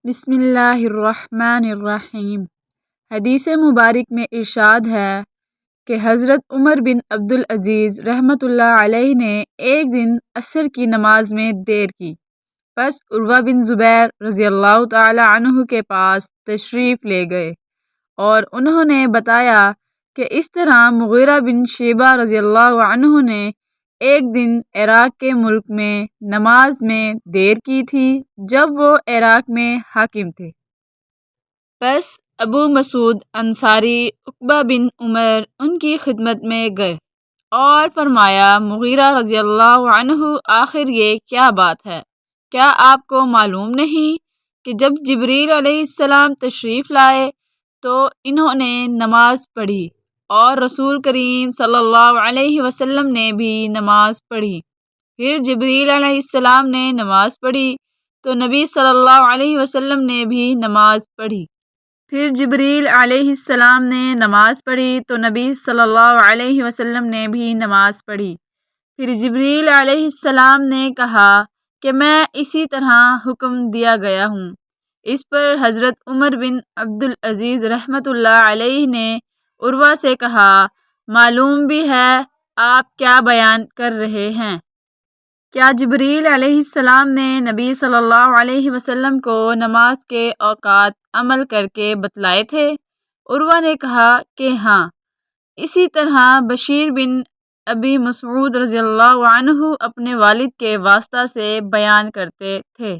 بسم اللہ الرحمن الرحیم۔ حدیث مبارک میں ارشاد ہے کہ حضرت عمر بن عبدالعزیز رحمۃ اللہ علیہ نے ایک دن عصر کی نماز میں دیر کی، پس عروہ بن زبیر رضی اللہ تعالی عنہ کے پاس تشریف لے گئے اور انہوں نے بتایا کہ اس طرح مغیرہ بن شیبہ رضی اللہ عنہ نے ایک دن عراق کے ملک میں نماز میں دیر کی تھی جب وہ عراق میں حاکم تھے۔ پس ابو مسعود انصاری عقبہ بن عمر ان کی خدمت میں گئے اور فرمایا، مغیرہ رضی اللہ عنہ، آخر یہ کیا بات ہے؟ کیا آپ کو معلوم نہیں کہ جب جبریل علیہ السلام تشریف لائے تو انہوں نے نماز پڑھی اور رسول کریم صلی اللہ علیہ وسلم نے بھی نماز پڑھی، پھر جبریل علیہ السلام نے نماز پڑھی تو نبی صلی اللہ علیہ وسلم نے بھی نماز پڑھی، پھر جبریل علیہ السلام نے نماز پڑھی تو نبی صلی اللہ علیہ وسلم نے بھی نماز پڑھی، پھر جبریل علیہ السلام نے کہا کہ میں اسی طرح حکم دیا گیا ہوں۔ اس پر حضرت عمر بن عبدالعزیز رحمۃ اللہ علیہ نے عروہ سے کہا، معلوم بھی ہے آپ کیا بیان کر رہے ہیں؟ کیا جبریل علیہ السلام نے نبی صلی اللہ علیہ وسلم کو نماز کے اوقات عمل کر کے بتلائے تھے؟ عروہ نے کہا کہ ہاں، اسی طرح بشیر بن ابی مسعود رضی اللہ عنہ اپنے والد کے واسطہ سے بیان کرتے تھے۔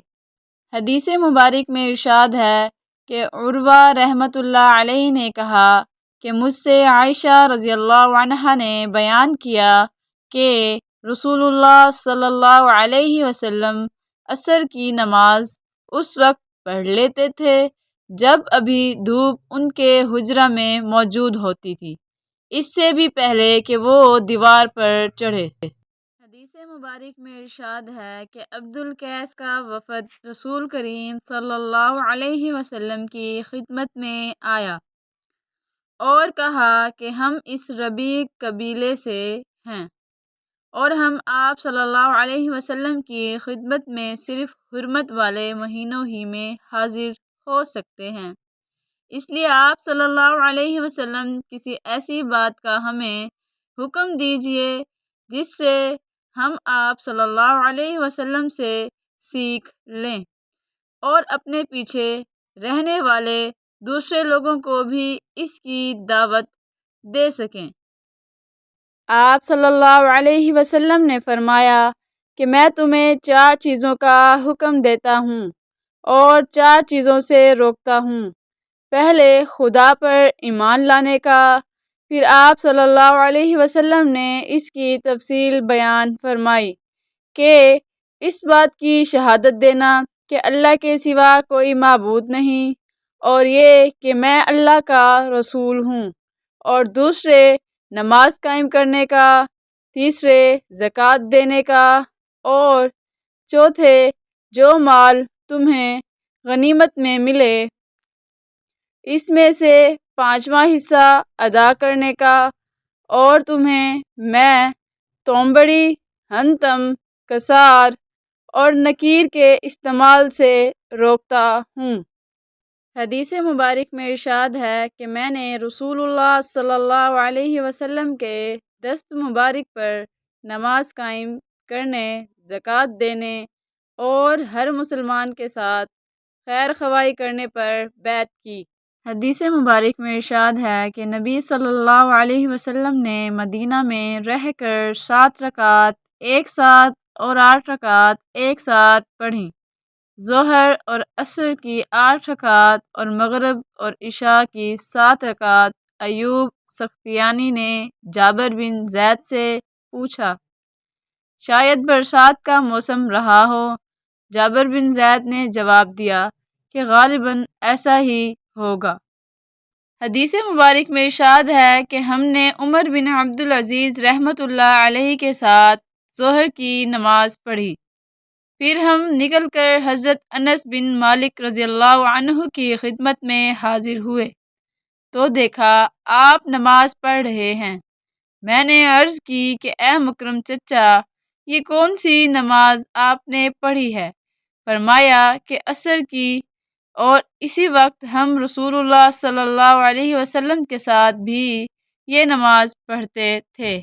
حدیث مبارک میں ارشاد ہے کہ عروہ رحمۃ اللہ علیہ نے کہا کہ مجھ سے عائشہ رضی اللہ عنہا نے بیان کیا کہ رسول اللہ صلی اللہ علیہ وسلم عصر کی نماز اس وقت پڑھ لیتے تھے جب ابھی دھوپ ان کے حجرہ میں موجود ہوتی تھی، اس سے بھی پہلے کہ وہ دیوار پر چڑھے۔ حدیث مبارک میں ارشاد ہے کہ عبد القیس کا وفد رسول کریم صلی اللہ علیہ وسلم کی خدمت میں آیا اور کہا کہ ہم اس ربیع قبیلے سے ہیں اور ہم آپ صلی اللہ علیہ وسلم کی خدمت میں صرف حرمت والے مہینوں ہی میں حاضر ہو سکتے ہیں، اس لیے آپ صلی اللہ علیہ وسلم کسی ایسی بات کا ہمیں حکم دیجئے جس سے ہم آپ صلی اللہ علیہ وسلم سے سیکھ لیں اور اپنے پیچھے رہنے والے دوسرے لوگوں کو بھی اس کی دعوت دے سکیں۔ آپ صلی اللہ علیہ وسلم نے فرمایا کہ میں تمہیں 4 چیزوں کا حکم دیتا ہوں اور 4 چیزوں سے روکتا ہوں۔ پہلے خدا پر ایمان لانے کا، پھر آپ صلی اللہ علیہ وسلم نے اس کی تفصیل بیان فرمائی کہ اس بات کی شہادت دینا کہ اللہ کے سوا کوئی معبود نہیں اور یہ کہ میں اللہ کا رسول ہوں، اور دوسرے نماز قائم کرنے کا، تیسرے زکوٰۃ دینے کا، اور چوتھے جو مال تمہیں غنیمت میں ملے اس میں سے 5واں حصہ ادا کرنے کا، اور تمہیں میں تومبڑی، حنطم، کسار اور نکیر کے استعمال سے روکتا ہوں۔ حدیث مبارک میں ارشاد ہے کہ میں نے رسول اللہ صلی اللہ علیہ وسلم کے دست مبارک پر نماز قائم کرنے، زکوٰۃ دینے اور ہر مسلمان کے ساتھ خیر خواہی کرنے پر بیعت کی۔ حدیث مبارک میں ارشاد ہے کہ نبی صلی اللہ علیہ وسلم نے مدینہ میں رہ کر 7 رکعت ایک ساتھ اور 8 رکعت ایک ساتھ پڑھیں، ظہر اور عصر کی 8 رکعت اور مغرب اور عشاء کی 7 رکعت۔ ایوب سختیانی نے جابر بن زید سے پوچھا، شاید برسات کا موسم رہا ہو؟ جابر بن زید نے جواب دیا کہ غالباً ایسا ہی ہوگا۔ حدیث مبارک میں ارشاد ہے کہ ہم نے عمر بن عبدالعزیز رحمۃ اللہ علیہ کے ساتھ ظہر کی نماز پڑھی، پھر ہم نکل کر حضرت انس بن مالک رضی اللہ عنہ کی خدمت میں حاضر ہوئے تو دیکھا آپ نماز پڑھ رہے ہیں۔ میں نے عرض کی کہ اے مکرم چچا، یہ کون سی نماز آپ نے پڑھی ہے؟ فرمایا کہ عصر کی اور اسی وقت ہم رسول اللہ صلی اللہ علیہ وسلم کے ساتھ بھی یہ نماز پڑھتے تھے۔